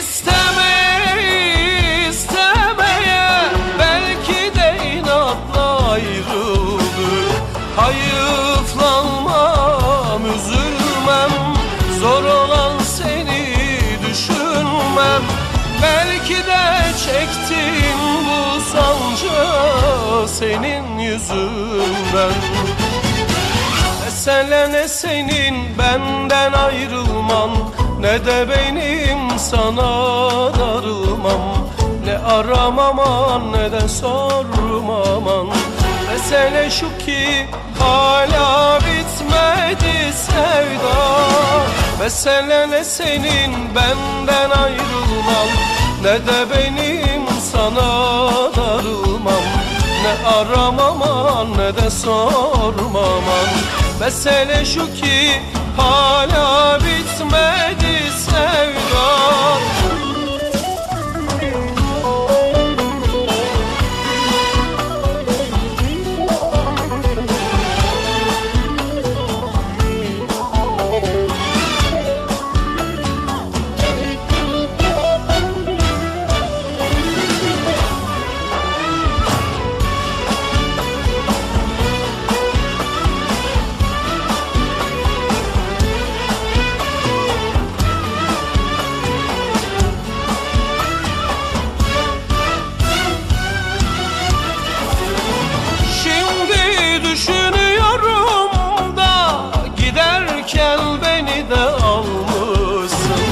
İstemeye istemeye belki de inatla ayrıldık. Hayıflanmam, üzülmem, zor olan seni düşünmem. Belki de çektim bu sancı senin yüzünden. Mesele ne senin benden ayrılman, ne de benim sana darılmam. Ne aramaman ne de sormaman. Mesele şu ki hala bitmedi sevda. Mesele ne senin benden ayrılman, ne de benim sana darılmam. Ne aramaman ne de sormaman. Mesele şu ki hala bitmedi sevda. Düşünüyorum da giderken beni de almışsın.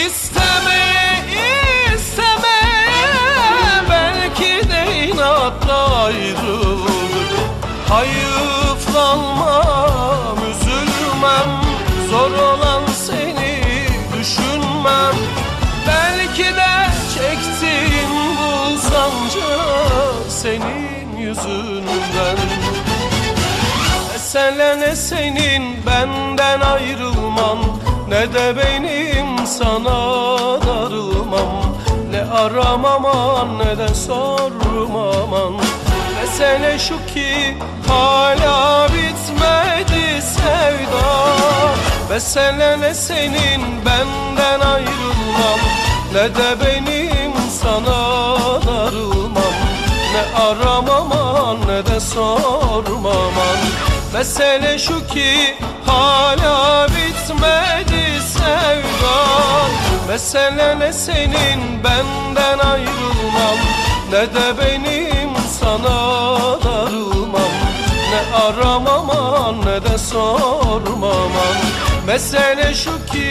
İstemeye istemeye belki de inatla ayrıldık. Hayıflanmam, üzülmem, zor olan seni düşünmem. Belki de çektim bu sancı senin yüzünden. Mesele ne senin benden ayrılman, ne de benim sana darılmam. Ne aramaman ne de sormaman. Mesele şu ki hala bitmedi sevda. Mesele ne senin benden ayrılman, ne de benim sana darılmam. Ne aramaman ne de sormaman. Mesele şu ki hala bitmedi sevda. Mesele ne senin benden ayrılman, ne de benim sana darılmam. Ne aramaman ne de sormaman. Mesele şu ki